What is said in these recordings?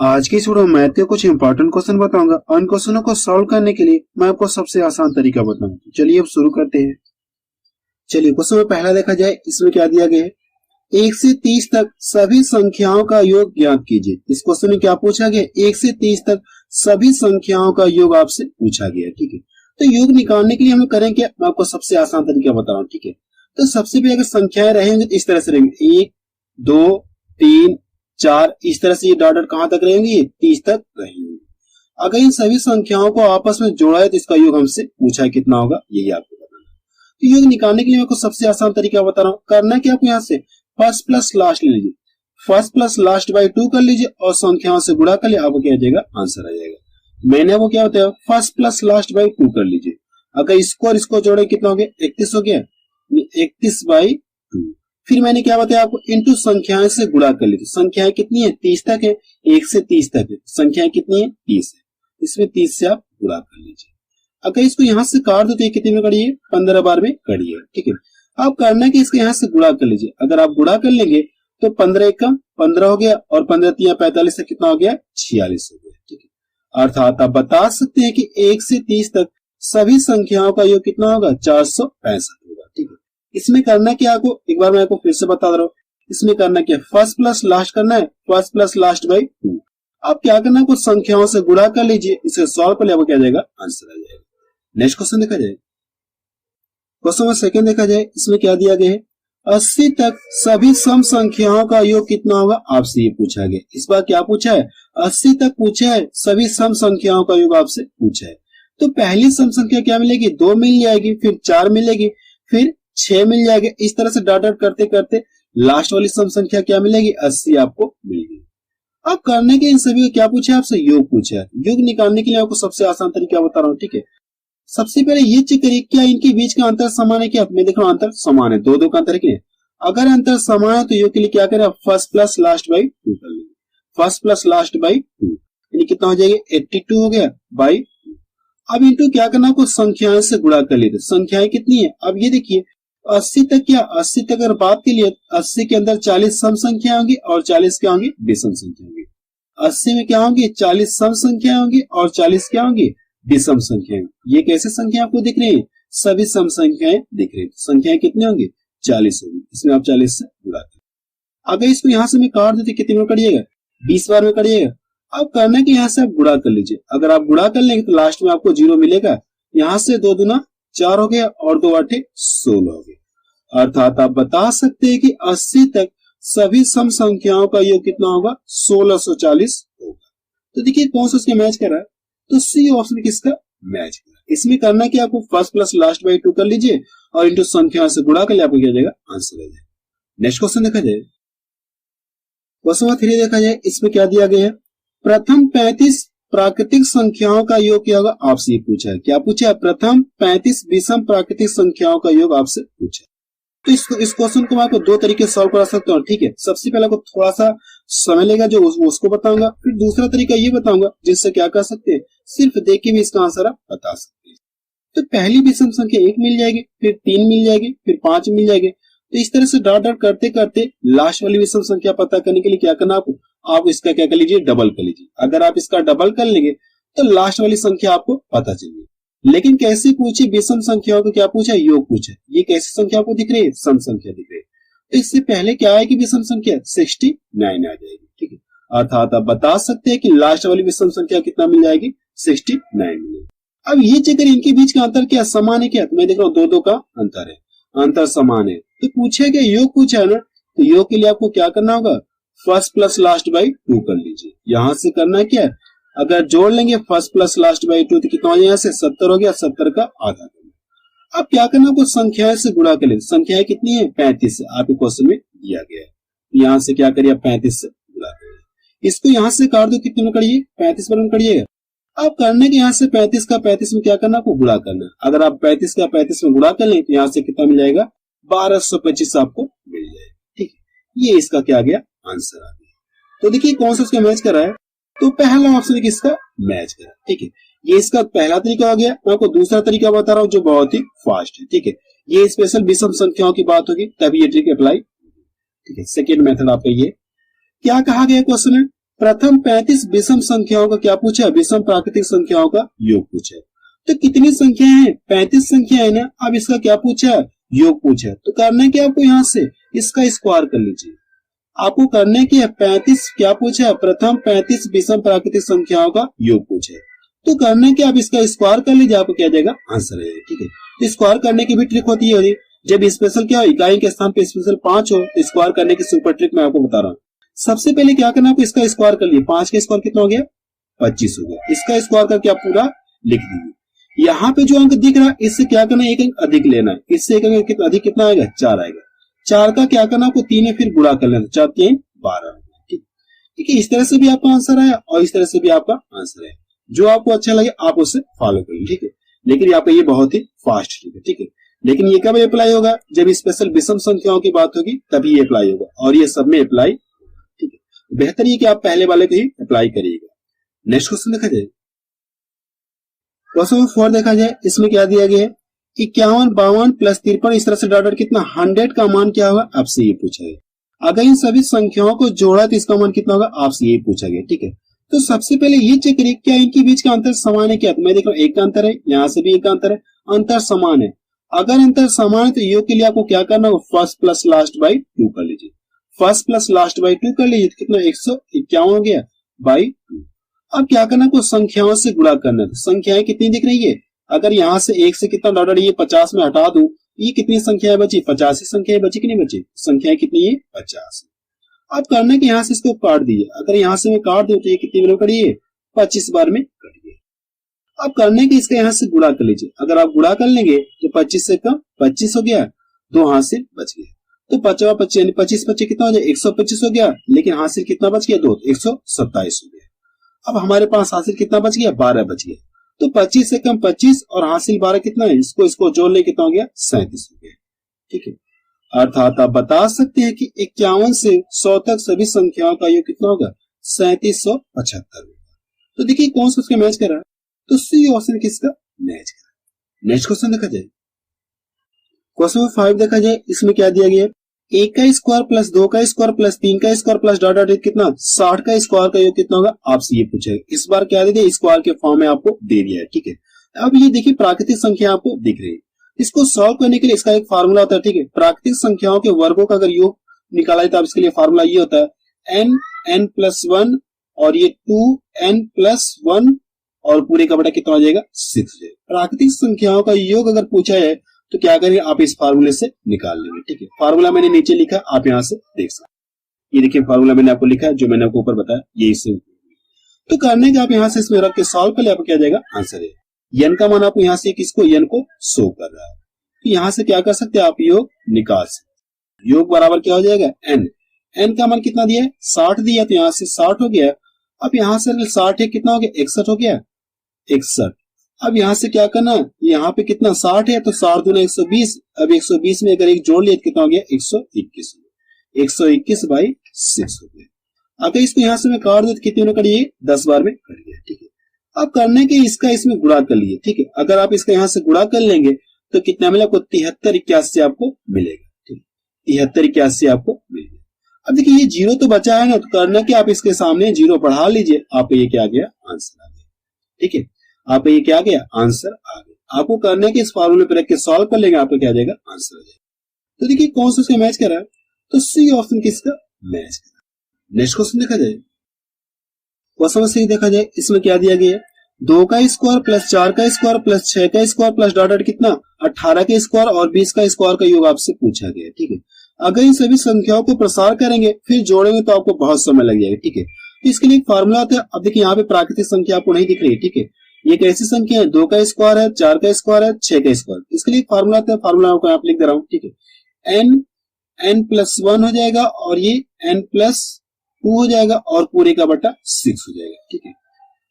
आज की इस वीडियो में मैथ के कुछ इंपॉर्टेंट क्वेश्चन बताऊंगा और इन क्वेश्चनों को सॉल्व करने के लिए मैं आपको सबसे आसान तरीका बताऊंगा। चलिए अब शुरू करते हैं। चलिए क्वेश्चन में पहला देखा जाए, इसमें क्या दिया गया है, 1 से 30 तक सभी संख्याओं का योग ज्ञात कीजिए। इस क्वेश्चन में क्या पूछा गया, 1 से 30 तक सभी संख्याओं का योग आपसे पूछा गया है। ठीक है, तो योग निकालने के लिए हम करें क्या, मैं आपको सबसे आसान तरीका बता रहा हूँ। ठीक है, तो सबसे पहले अगर संख्याएं रहेंगे तो इस तरह से रहेंगे, 1 2 3 4, इस तरह से ये डॉट कहां तक रहेंगे, 30 तक रहेंगे। अगर इन सभी संख्याओं को आपस में जोड़ा है तो इसका योग हमसे पूछा है कितना होगा, यही आपको बताना है। तो योग निकालने के लिए मैं आपको सबसे आसान तरीका बता रहा हूँ। करना क्या, आपको यहाँ से फर्स्ट प्लस लास्ट ले लीजिए, फर्स्ट प्लस लास्ट बाई 2 कर लीजिए और संख्याओं से गुणा कर लिया, आपको क्या आ जाएगा, आंसर आ जाएगा। मैंने वो क्या बताया, फर्स्ट प्लस लास्ट बाई 2 कर लीजिए। अगर इसको और इसको जोड़े कितना हो गया, 31 हो गया, 31 बाई 2। फिर मैंने क्या बताया आपको, इनटू संख्याएं से गुणा कर लीजिए। संख्याएं कितनी है, 30 तक है, 1 से 30 तक है, संख्याएं कितनी है, 30 है, इसमें 30 से आप गुणा कर लीजिए। अगर इसको यहां से काट दो तो ये कितने में करिए, 15 बार में करिए। ठीक है, आप करना कि इसके यहां से गुणा कर लीजिए। अगर आप गुणा कर लेंगे तो 15 एक कम 15 हो गया और 15 3 45 से कितना हो गया, 46 हो गया। ठीक है, अर्थात आप बता सकते हैं कि 1 से 30 तक सभी संख्याओं का योग कितना होगा, 465 होगा। ठीक है, इसमें करना क्या, आपको एक बार मैं आपको फिर से बता रहा हूँ। इसमें करना क्या, फर्स्ट प्लस लास्ट करना है, फर्स्ट प्लस लास्ट बाई 2। आप क्या करना है, कुछ संख्याओं से गुणा कर लीजिए, इसे सॉल्व कर लिया, आपको क्या आ जाएगा, आंसर आ जाएगा। नेक्स्ट क्वेश्चन देखा जाए, क्वेश्चन में सेकंड देखा जाए, इसमें क्या दिया गया है, 80 तक सभी सम संख्याओं का योग कितना होगा, आपसे ये पूछा गया। इस बार क्या पूछा है, 80 तक पूछा है, सभी सम संख्याओं का योग आपसे पूछा है। तो पहली सम संख्या क्या मिलेगी, 2 मिल जाएगी, फिर 4 मिलेगी, फिर 6 मिल जाएगा। इस तरह से डॉट डॉट करते करते लास्ट वाली सम संख्या क्या मिलेगी, 80 आपको मिलेगी। अब करने के इन सभी को क्या पूछा है, आपसे योग पूछा है। योग निकालने के लिए आपको सबसे आसान तरीका बता रहा हूँ। ठीक है, सबसे पहले ये चेक करिए क्या इनके बीच का अंतर समान है क्या। मैं देख रहा हूं अंतर समान है, दो का अंतर है। अगर अंतर समान है तो योग के लिए क्या करें, फर्स्ट प्लस लास्ट बाई 2 कर लेंगे। फर्स्ट प्लस लास्ट बाई 2 यानी कितना हो जाएगा, 82 हो गया बाई 2। अब इनटू क्या करना, आपको संख्याएं से गुणा कर लेते। संख्याएं कितनी है, अब ये देखिए 80 तक क्या, 80 तक अगर बात के लिए 80 के अंदर 40 सम संख्या होंगी और 40 क्या होंगी, विषम संख्या होंगी। 80 में क्या होंगी, 40 सम संख्या होंगी और 40 क्या होंगी, विषम संख्याएं। ये कैसे संख्या आपको दिख रही है, सभी सम संख्याएं दिख रही है। संख्याएं कितनी होंगी, 40 होंगी, इसमें आप 40 से गुणा करें। अगर इसको यहां से मैं काट देते कितने में करिएगा, 20 बार में करिएगा। अब करना कि यहां से आप गुणा कर लीजिए। अगर आप गुणा कर लेंगे तो लास्ट में आपको 0 मिलेगा। यहां से 2 दूना 4 हो गया और 2 आठे 16 हो गया। अर्थात आप बता सकते हैं कि 80 तक सभी सम संख्याओं का योग कितना होगा, 1640 होगा। तो देखिए कौन सा उसके मैच कर रहा है, तो सी ऑप्शन किसका मैच कर रहा है। इसमें करना कि आपको फर्स्ट प्लस लास्ट बाई 2 कर लीजिए और इनटू संख्या से गुणा कर लिया, आपको क्या जाएगा, आंसर आ जाएगा। नेक्स्ट क्वेश्चन देखा जाए, क्वेश्चन नंबर 3 देखा जाए, इसमें क्या दिया गया है, प्रथम 35 प्राकृतिक संख्याओं का योग क्या होगा, आपसे ये पूछा है। क्या पूछा है, प्रथम 35 विषम प्राकृतिक संख्याओं का योग आपसे पूछा है। तो इस क्वेश्चन को मैं आपको 2 तरीके से सॉल्व करा सकता हूँ। ठीक है, सबसे पहले आपको थोड़ा सा समय लेगा जो उसको बताऊंगा, फिर दूसरा तरीका ये बताऊंगा जिससे क्या कर सकते हैं, सिर्फ देख के भी इसका आंसर आप बता सकते हैं। तो पहली विषम संख्या 1 मिल जाएगी, फिर 3 मिल जाएगी, फिर 5 मिल जाएगी। तो इस तरह से डॉट डॉट करते करते लास्ट वाली विषम संख्या पता करने के लिए क्या करना, आपको आप इसका क्या कर लीजिए, डबल कर लीजिए। अगर आप इसका डबल कर लेंगे तो लास्ट वाली संख्या आपको पता चलेगी। लेकिन कैसे पूछे, विषम संख्याओं को क्या पूछा, योग पूछा। ये कैसी संख्या आपको दिख रही है, सम संख्या दिख रही है। तो इससे पहले क्या है कि विषम संख्या 69 आ जाएगी। ठीक है, अर्थात आप बता सकते हैं कि लास्ट वाली विषम संख्या कितना मिल जाएगी, 69 मिलेगी। अब ये चेक करिए इनके बीच का अंतर क्या, समान है क्या, तो मैं देख रहा हूँ 2 का अंतर है, अंतर समान है। तो पूछे क्या, योग पूछा है ना, तो योग के लिए आपको क्या करना होगा, फर्स्ट प्लस लास्ट बाई 2 कर लीजिए। यहां से करना क्या है, अगर जोड़ लेंगे फर्स्ट प्लस लास्ट बाई 2 तो कितना हो जाएगा, 70 हो गया, 70 का आधा करना। अब क्या करना, कुछ संख्याएं से गुणा कर लेंगे। संख्याएं कितनी है, 35 से आपके क्वेश्चन में दिया गया है। यहां से क्या करिए, 35 से गुणा करिए। इसको यहां से काट दो, कितने में करिए, 35 पर करिएगा। अब करने के यहाँ से 35 का 35 में क्या करना, आपको गुणा करना है। अगर आप 35 का 35 में गुणा कर लें तो यहाँ से कितना मिल जाएगा, 1225 आपको मिल जाएगा। ठीक है, ये इसका क्या आ गया, आंसर आ गया। तो देखिए कौन सा उसका मैच कर रहा है, तो पहला ऑप्शन किसका मैच कर रहा है। ठीक है, ये इसका पहला तरीका हो गया। मैं आपको दूसरा तरीका बता रहा हूँ जो बहुत ही फास्ट है। ठीक है, ये स्पेशल विषम संख्याओं की बात होगी तभी ये ट्रिक अप्लाई। ठीक है, सेकेंड मेथड आपका ये क्या कहा गया क्वेश्चन में, प्रथम 35 विषम संख्याओं का क्या पूछा है, विषम प्राकृतिक संख्याओं का योग पूछा है। तो कितनी संख्या है, 35 संख्या है ना। अब इसका क्या पूछा है, योग पूछा है। तो करना क्या आपको, यहाँ से इसका स्क्वायर कर लीजिए। आपको करने की है 35 क्या पूछा है, प्रथम 35 विषम प्राकृतिक संख्याओं का योग पूछा है। तो करने के आप इसका स्क्वायर कर लीजिए, आपको क्या जाएगा, आंसर आएगा। ठीक है, तो स्क्वायर करने की भी ट्रिक होती है। जब स्पेशल क्या हो, इकाई के स्थान पे स्पेशल 5 हो, तो स्क्वायर करने की सुपर ट्रिक मैं आपको बता रहा हूँ। सबसे पहले क्या करना, आपको इसका स्क्वायर कर लिए, 5 का स्क्वायर कितना हो गया, 25 हो गया। इसका स्क्वायर करके आप पूरा लिख दीजिए। यहाँ पे जो अंक दिख रहा है इससे क्या करना है, एक अंक अधिक लेना है। इससे एक अंक अधिक कितना आएगा, 4 आएगा। 4 का क्या करना, आपको 3 है फिर गुणा कर लेना, 4 3 12। ठीक है, इस तरह से भी आपका आंसर आया और इस तरह से भी आपका आंसर है। जो आपको अच्छा लगे आप उसे फॉलो करिए। ठीक है, लेकिन यहाँ पे ये बहुत ही फास्ट ट्रिक है। ठीक है, लेकिन ये कब अप्लाई होगा, जब स्पेशल विषम संख्याओं की बात होगी तभी ये अप्लाई होगा, और ये सब में अप्लाई। ठीक है, बेहतर ये कि आप पहले वाले को ही अप्लाई करिएगा। नेक्स्ट क्वेश्चन देखा जाए, क्वेश्चन नंबर 4 देखा जाए। इसमें क्या दिया गया है, 51 52 प्लस 53 इस तरह से डॉट कितना 100 का मान क्या होगा, आपसे ये पूछा है। अगर इन सभी संख्याओं को जोड़ा तो इसका मान कितना होगा, आपसे ये पूछा गया। ठीक है, तो सबसे पहले ये चेक करिए क्या इनके बीच का अंतर समान है क्या। तो मैं देख रहा हूँ एक का अंतर है, यहाँ से भी एक का अंतर है, अंतर समान है। अगर अंतर समान है तो योग के लिए आपको क्या करना होगा, फर्स्ट प्लस लास्ट बाई 2 कर लीजिए। फर्स्ट प्लस लास्ट बाई 2 कर लीजिए तो कितना 151 हो गया बाई 2। अब क्या करना, आपको संख्याओं से गुणा करना है। संख्याएं कितनी दिख रही है, अगर यहाँ से 1 से कितना डॉट ये 50 में हटा दूं, ये कितनी संख्याएं बची, 50 संख्याएं बची कि नहीं बची, संख्याएं कितनी है 50। अब करना कि यहाँ से इसको काट दीजिए। अगर यहाँ से मैं काट दूं तो ये कितनी बार कटिए, 25 बार में कटिए। अब करने के इसका यहाँ से गुणा कर लीजिए। अगर आप गुणा कर लेंगे तो 25 से कम 25 हो गया, 2 हासिल बच गया। तो 50 25 25 25 कितना हो जाए, 125 हो गया। लेकिन हासिल कितना बच गया, 2, 127 हो गया। अब हमारे पास हासिल कितना बच गया, 12 बच गया। तो 25 से कम 25 और हासिल 12 कितना है, इसको जोड़ ले कितना हो गया, 37 हो गया। ठीक है, अर्थात आप बता सकते हैं कि 51 से 100 तक सभी संख्याओं का योग कितना होगा, 3775 होगा। तो देखिए कौन सा उसका मैच कर रहा है, तो सी ऑप्शन किसका मैच कर रहा है। नेक्स्ट क्वेश्चन देखा जाए, क्वेश्चन नंबर 5 देखा जाए। इसमें क्या दिया गया है, 1 का स्क्वायर प्लस 2 का स्क्वायर प्लस 3 का स्क्वायर प्लस डॉट डॉट कितना 60 का स्क्वायर का योग कितना होगा, आपसे ये पूछा है। इस बार क्या दे दिया, स्क्वायर के फॉर्म में आपको दे दिया है। ठीक है, अब ये देखिए प्राकृतिक संख्या आपको दिख रही है। इसको सॉल्व करने के लिए इसका एक फार्मूला होता है। ठीक है, प्राकृतिक संख्याओं के वर्गों का अगर योग निकाला जाए तो इसके लिए फार्मूला ये होता है n प्लस 1 और ये 2n प्लस 1 और पूरे का बटा कितना हो जाएगा, 6 हो जाएगा। प्राकृतिक संख्याओं का योग अगर पूछा है तो क्या करेंगे, आप इस फार्मूले से निकाल लेंगे। ठीक है, फार्मूला मैंने नीचे लिखा, आप यहाँ से देख सकते हैं। ये देखिए फार्मूला मैंने आपको लिखा है, जो मैंने आपको ऊपर बताया ये इससे। तो करने का आप यहाँ से इसमें रख के सॉल्व कर ले, आपको क्या जाएगा, आंसर है। n का मान आपको यहाँ से किसको, n को शो कर रहा है। तो यहाँ से क्या कर सकते हैं, आप योग निकाल सकते। योग बराबर क्या हो जाएगा, n का मान कितना दिया है, 60 दिया, तो यहाँ से 60 हो गया। अब यहाँ से 60 है कितना हो गया, 61 हो गया, 61। अब यहाँ से क्या करना, यहाँ पे कितना 60 है तो 60 दूना 120। अब 120 में अगर एक जोड़ लिया तो कितना हो गया, 121 121 बाई 6 हो गया। अगर इसको यहाँ से मैं काट दूं तो कितने में कटिए, 10 बार में कट गया। ठीक है, अब करने के इसका इसमें गुणा कर लिए। ठीक है, अगर आप इसका यहाँ से गुणा कर लेंगे तो कितना मिला, आपको 73 81 आपको मिलेगा। ठीक, 73 81 आपको मिलेगा। अब देखिए ये जीरो तो बचा है ना, तो करना कि आप इसके सामने जीरो बढ़ा लीजिए, आप ये क्या आ गया, आंसर आ गया। ठीक है, आप ये क्या आ गया, आंसर आ गया। आपको करने के इस फॉर्मूले पर रख के सॉल्व कर लेंगे, आपको क्या आ जाएगा, आंसर आ जाएगा। तो देखिए कौन सा उसका मैच कर रहा है, तो सी ऑप्शन किसका मैच कर रहा है। नेक्स्ट क्वेश्चन देखा जाए, क्वेश्चन से देखा जाए। इसमें क्या दिया गया है, 2 का स्क्वायर प्लस 4 का स्क्वायर प्लस 6 का स्क्वायर प्लस डॉट डॉट कितना 18 के स्क्वायर और 20 का स्क्वायर का योग आपसे पूछा गया है। ठीक है, अगर इन सभी संख्याओं को प्रसार करेंगे फिर जोड़ेंगे तो आपको बहुत समय लग जाएगा। ठीक है, तो इसके लिए एक फार्मूला होता है। अब देखिए यहाँ पे प्राकृतिक संख्या आपको नहीं दिख रही है। ठीक है, ये कैसी संख्या है, 2 का स्क्वायर है, 4 का स्क्वायर है, 6 का स्क्वायर। इसके लिए एक फार्मूला होता है, फार्मूला आपको यहाँ लिख दे रहा हूँ। ठीक है, n प्लस 1 हो जाएगा और ये n प्लस 2 हो जाएगा और पूरे का बटा 6 हो जाएगा। ठीक है,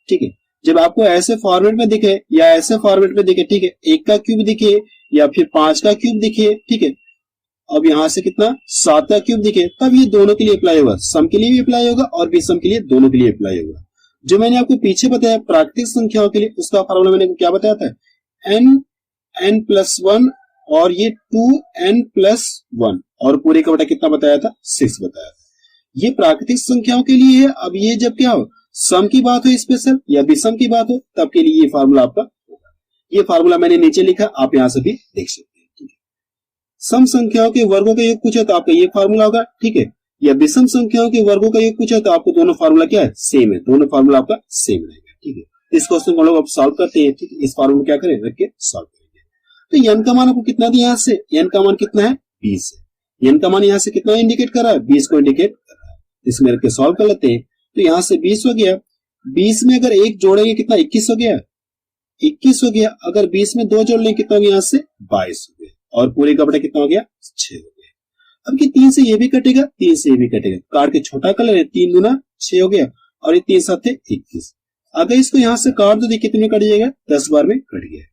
ठीक है, जब आपको ऐसे फॉर्मेट में दिखे या ऐसे फॉर्मेट में दिखे, ठीक है, 1 का क्यूब दिखे या फिर 5 का क्यूब दिखे, ठीक है, अब यहां से कितना 7 का क्यूब दिखे, तब ये दोनों के लिए अप्लाई होगा, सम के लिए भी अप्लाई होगा और विषम के लिए, दोनों के लिए अप्लाई होगा। जो मैंने आपको पीछे बताया प्राकृतिक संख्याओं के लिए, उसका फॉर्मूला मैंने क्या बताया था, n प्लस 1 और ये 2n प्लस 1 और पूरे का बटा कितना बताया था, 6 बताया था। ये प्राकृतिक संख्याओं के लिए है। अब ये जब क्या हो, सम की बात हो स्पेशल या विषम की बात हो, तब के लिए ये फार्मूला आपका होगा। ये फार्मूला मैंने नीचे लिखा, आप यहां से भी देख सकते हैं। ठीक है, सम संख्याओं के वर्गों का योग पूछा तो आपका ये फार्मूला होगा। ठीक है, या विषम संख्याओं के वर्गों का योग पूछा तो आपको दोनों फार्मूला क्या है, सेम है। दोनों फार्मूला आपका सेम रहेगा। ठीक है, इस क्वेश्चन को हम लोग सॉल्व करते हैं। ठीक है, इस फार्मूला क्या करें, रख के सॉल्व करेंगे। तो n का मान आपको कितना दिया, यहाँ से n का मान कितना है, 20 है। n का मान यहाँ से कितना इंडिकेट कर रहा है, 20 को इंडिकेट कर रहा है। इसमें रख के सॉल्व कर लेते हैं। तो यहाँ से 20 हो गया, 20 में अगर 1 जोड़ेंगे कितना, 21 हो गया, 21 हो गया। अगर 20 में 2 जोड़ लेंगे कितना हो गया, यहाँ से 22 हो गया। और पूरे का बटा कितना हो गया, 6 हो गया। अब कि 3 से ये भी कटेगा, 3 से ये भी कटेगा, काट के छोटा कर ले, 3 गुना 6 हो गया, और ये 3 7 21। अगर इसको यहाँ से काट दो तो कितने में कट जाएगा, 10 बार में कट गया।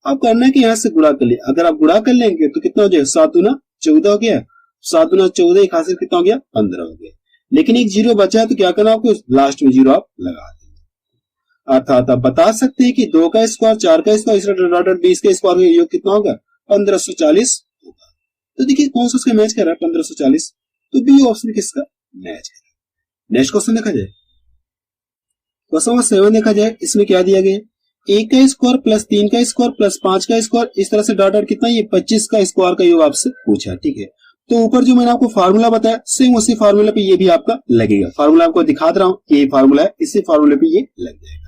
अब करना है कि यहाँ से गुणा कर ले। अगर आप गुणा कर लेंगे तो कितना हो जाएगा, 7 गुना 14 हो गया, 7 गुना 14, एक हासिल कितना हो गया, 15 हो गया। लेकिन एक जीरो बचा है तो क्या करना आपको, लास्ट में जीरो आप लगा देंगे। अर्थात आप बता सकते हैं कि 2 का स्क्वायर, 4 का स्क्वायर, 20 का स्क्वायर का योग कितना होगा, 1540 होगा। तो देखिए कौन सा उसका मैच कर रहा है, 1540। तो बी ऑप्शन किसका मैच कर रहा है। नेक्स्ट क्वेश्चन देखा जाए, क्वेश्चन नंबर 7 देखा जाए। इसमें क्या दिया गया, 1 का स्क्वायर प्लस 3 का स्क्वायर प्लस 5 का स्क्वायर, इस तरह से डॉट डॉट कितना, ये 25 का स्क्वायर का योग आपसे पूछा। ठीक है, तो ऊपर जो मैंने आपको फार्मूला बताया सेम उसी फार्मूला पे ये भी आपका लगेगा। फार्मूला आपको दिखा दे रहा हूं, ये फार्मूला है, इसी फार्मूले पे ये लग जाएगा।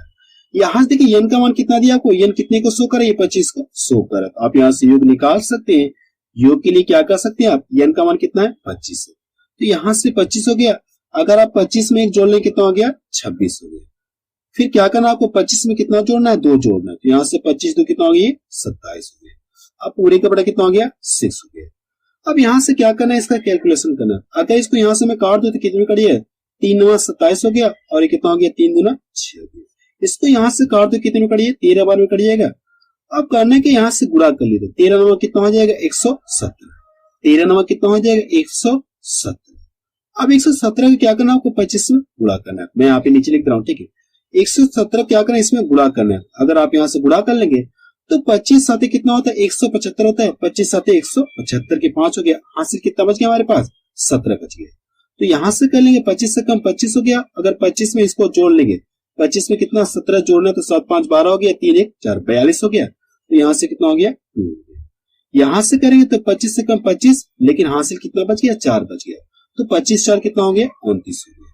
यहां से देखिए n का मान कितना दिया आपको, n कितने को शो करे, ये 25 को शो करे। तो आप यहाँ से योग निकाल सकते हैं। योग के लिए क्या कर सकते हैं आप, n का मान कितना है, 25 है। तो यहाँ से 25 हो गया। अगर आप 25 में 1 जोड़ लें कितना हो गया, 26 हो गया। फिर क्या करना आपको, 25 में कितना जोड़ना है, 2 जोड़ना है। तो यहाँ से 25 तो कितना हो गया, 27 हो गया। अब पूरे का बड़ा कितना हो गया, 6 हो गया। अब यहां से क्या करना है, इसका कैलकुलेशन करना है। अगर इसको यहां से मैं काट दूं तो कितने कड़ी है, 3 9 27 हो गया, और ये कितना हो गया, 3 गुना 6 हो गया। इसको यहां से काट दो कितने में कड़ी है, 13 बार में कट जाएगा। अब करने के यहां से गुणा कर लीजिए, 13 नंबर कितना हो जाएगा, 117। 13 नंबर कितना हो जाएगा, 117। अब 117 क्या करना है आपको, 25 में गुणा करना है। मैं यहाँ पे नीचे लिख रहा हूँ। ठीक है, 117 क्या करना है, इसमें गुणा करना है। अगर आप यहाँ से गुणा कर लेंगे तो 25 साथे कितना होता है, 175 होता है। 25 साथे 175 के 5 हो गया, हासिल कितना बच गया हमारे पास, 17 बच गया। तो यहां से कर लेंगे, 25 से कम 25 हो गया। अगर 25 में इसको जोड़ लेंगे, 25 में कितना 17 जोड़ना, तो 7 5 12 हो गया, 3 1 4 42 हो गया। तो यहां से कितना हो गया, 2 हो गया। यहां से करेंगे तो 25 से कम 25, लेकिन हासिल कितना बच गया, 4 बच गया। तो 25 4 कितना हो गया, 29 हो गया।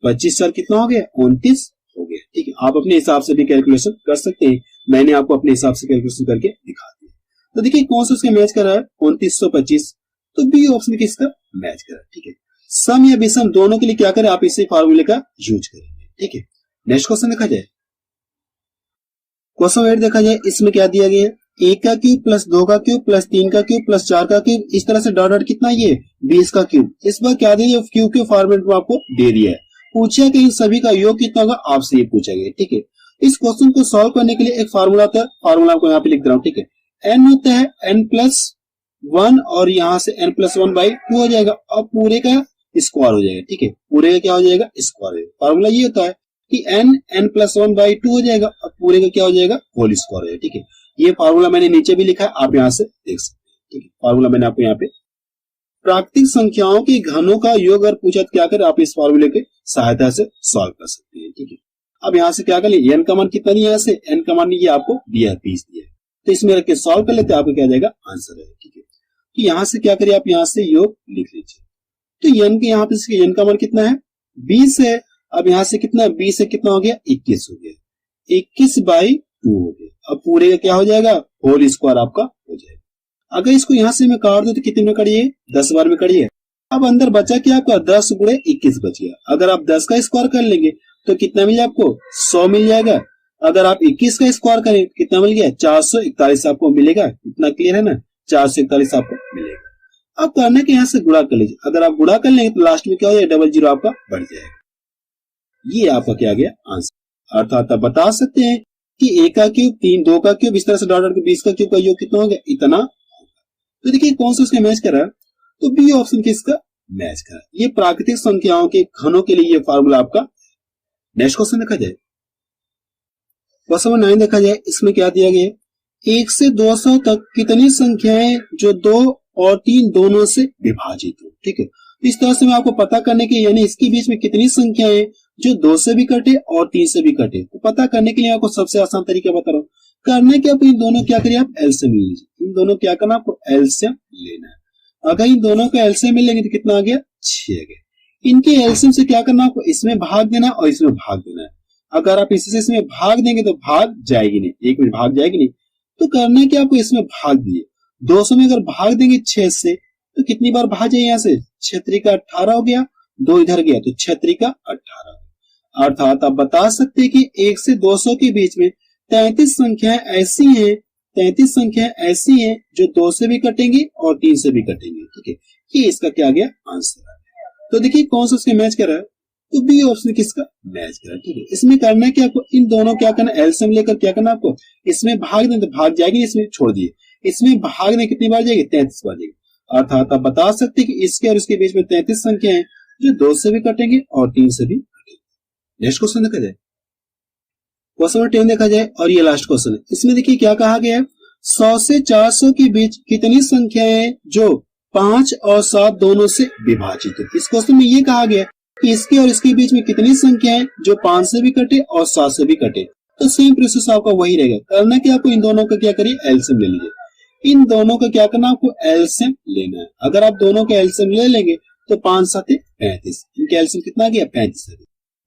25 4 कितना हो गया, 29 हो गया। ठीक है, आप अपने हिसाब से भी कैलकुलेशन कर सकते हैं। मैंने आपको अपने हिसाब से कैलकुलेशन करके दिखा दिया। तो देखिए कौन सा उसका मैच कर रहा है, 2925। तो बी ऑप्शन किसका मैच कर रहा है। ठीक है, सम या विषम दोनों के लिए क्या करें, आप इसी फार्मूले का यूज करेंगे। ठीक है, नेक्स्ट क्वेश्चन देखा जाए, क्वेश्चन 8 देखा जाए। इसमें क्या दिया गया है, 1 का क्यूब प्लस 2 का क्यूब प्लस 3 का क्यूब प्लस 4 का क्यूब, इस तरह से डॉट डॉट कितना, ये 20 का क्यूब। इस बार क्या दिया, क्यूब के फॉर्मेट में आपको दे दिया है। पूछा कि इन सभी का योग कितना होगा, आपसे ये पूछा गया। ठीक है, इस क्वेश्चन को सॉल्व करने के लिए एक फार्मूला होता है, फार्मूला आपको यहाँ पे लिख दे रहा हूँ। ठीक है, n होता है n+1, और यहाँ से n+1/2 हो जाएगा, और पूरे का स्क्वायर हो जाएगा। ठीक है, पूरे का क्या हो जाएगा, स्क्वायर हो जाएगा। फार्मूला ये होता है कि n+1/2 हो जाएगा, और पूरे का क्या हो जाएगा, होल स्क्वायर हो जाएगा। ठीक है, ये फार्मूला मैंने नीचे भी लिखा है, आप यहाँ से देख सकते हैं। ठीक है, फार्मूला मैंने आपको यहाँ पे, प्राकृतिक संख्याओं के घनों का योग अगर पूछा तो क्या करें, आप इस फार्मूले के सहायता से सॉल्व कर सकते हैं। ठीक है, अब यहाँ से क्या कर लिया, n का मान कितना दिया, यहाँ से n का मान ये आपको दिया है, 20 दिया है। तो इसमें रख के सॉल्व कर लेते हैं, आपको क्या जाएगा, आंसर है। ठीक है, तो यहाँ से क्या करिए, आप यहाँ से योग लिख लीजिए। तो n के यहाँ पे n का मान कितना है, 20 है। अब यहाँ से कितना, 20 से कितना हो गया, 21 हो गया, 21/2 हो गया। अब पूरे का क्या हो जाएगा, होल स्क्वायर आपका हो जाएगा। अगर इसको यहाँ से मैं काट दूं तो कितने में करिए, 10 बार में करिए। अब अंदर बचा क्या आपका, 10 गुणे 21 बच गया। अगर आप 10 का स्क्वायर कर लेंगे तो कितना मिल जाएगा आपको, 100 मिल जाएगा। अगर आप 21 का स्क्वायर करें कितना मिल गया, 441 आपको मिलेगा। इतना क्लियर है ना, 441 आपको मिलेगा। अब करने के यहाँ से गुणा कर लीजिए। अगर आप गुणा कर लेंगे तो लास्ट में क्या हो जाएगा, 00 आपका बढ़ जाएगा। ये आपका क्या गया आंसर। अर्थात आप बता सकते हैं कि 1 का क्यूब 3, 2 का क्यूब, इस तरह से डॉट डॉट 20 का क्यूब का योग कितना हो गया, इतना। तो देखिए कौन सा उसका मैच कर रहा है, तो बी ऑप्शन किसका मैच कर रहा है। ये प्राकृतिक संख्याओं के घनों के लिए ये फार्मूला आपका। नेक्स्ट क्वेश्चन देखा जाए, क्वेश्चन नंबर 9 देखा जाए। इसमें क्या दिया गया, 1 से 200 तक कितनी संख्याएं जो 2 और 3 दोनों से विभाजित हो। ठीक है, तो इस तरह से मैं आपको पता करने के यानी इसके बीच में कितनी संख्याएं हैं जो 2 से भी कटे और 3 से भी कटे, तो पता करने के लिए आपको सबसे आसान तरीका बता रहा हूँ। करने के आप इन दोनों क्या करिए, आप एलसीएम ले लीजिए। इन दोनों क्या करना, आपको एलसीएम लेना है। अगर इन दोनों का एलसीएम लेंगे तो कितना आ गया, 6 आ गया। इनके एलसीएम से क्या करना, आपको इसमें भाग देना और इसमें भाग देना है। अगर आप इसमें भाग देंगे तो भाग जाएगी नहीं, एक में भाग जाएगी नहीं, तो करने के आपको इसमें भाग दिए। 200 में अगर भाग देंगे 6 से तो कितनी बार भाग जाए, यहाँ से 6 त्रिका 18 हो गया, 2 इधर गया तो 6 त्रिका 18। अर्थात आप बता सकते हैं कि 1 से 200 के बीच में 33 संख्याएं ऐसी हैं, 33 संख्याएं ऐसी हैं जो 2 से भी कटेंगी और 3 से भी कटेंगी। ठीक है, ये इसका क्या गया आंसर है। तो देखिए कौन सा उसके मैच कर रहा है, तो बी ऑप्शन किसका मैच कर रहा है। ठीक है, इसमें करना है कि आपको इन दोनों क्या करना, एलसीएम लेकर क्या करना, आपको इसमें भाग दें तो भाग जाएगी, इसमें छोड़ दिए, इसमें भाग दें कितनी बार जाएगी, 33 बार जाएगी। अर्थात आप बता सकते हैं कि इसके और इसके बीच में 33 संख्या है जो 2 से भी कटेंगे और 3 से भी कटेंगे। नेक्स्ट क्वेश्चन देखा जाए, क्वेश्चन नंबर 10 देखा जाए और ये लास्ट क्वेश्चन है। इसमें देखिए क्या कहा गया है, 100 से 400 के बीच कितनी संख्या है जो 5 और 7 दोनों से विभाजित है। इस क्वेश्चन में ये कहा गया कि इसके और इसके बीच में कितनी संख्या है जो 5 से भी कटे और 7 से भी कटे। तो सेम प्रोसेस आपका वही रहेगा। करना कि आपको इन दोनों का क्या करिए, एलसीएम ले लीजिए। इन दोनों का क्या करना, आपको एलसीएम लेना है। अगर आप दोनों के एलसीएम ले लेंगे तो 5 7 35, इनके एलसीएम कितना गया, 35।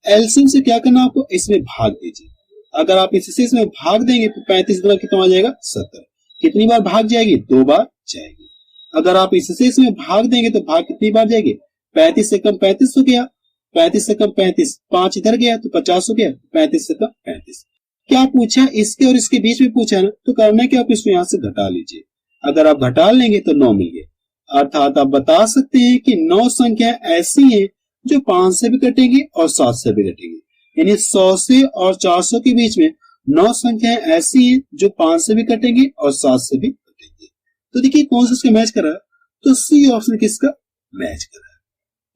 एलसीएम से क्या करना, आपको इसमें भाग दीजिए। अगर आप इसमें भाग देंगे तो 35 गुना कितना आ जाएगा, 70। कितनी बार भाग जाएगी, 2 बार जाएगी। अगर आप इसमें भाग देंगे तो भाग कितनी बार जाएगी, 35 से कम 35 हो गया, 35 से कम 35, 5 इधर गया तो 50 हो गया, 35 से कम 35। क्या पूछा, इसके और इसके बीच में पूछा ना, तो करना कि आप इसको यहाँ से घटा लीजिए। अगर आप घटा लेंगे तो 9 मिल गया। अर्थात आप बता सकते हैं कि 9 संख्या ऐसी हैं जो 5 से भी कटेंगी और 7 से भी कटेंगी। यानी 100 से और 400 के बीच में 9 संख्याएं ऐसी हैं जो 5 से भी कटेंगी और 7 से भी कटेंगी। तो देखिए कौन सा इसका मैच कर रहा है, तो सी ऑप्शन किसका मैच कर रहा है।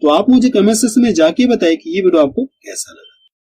तो आप मुझे कमेंट सेक्शन में जाके बताइए कि ये वीडियो आपको कैसा लगा।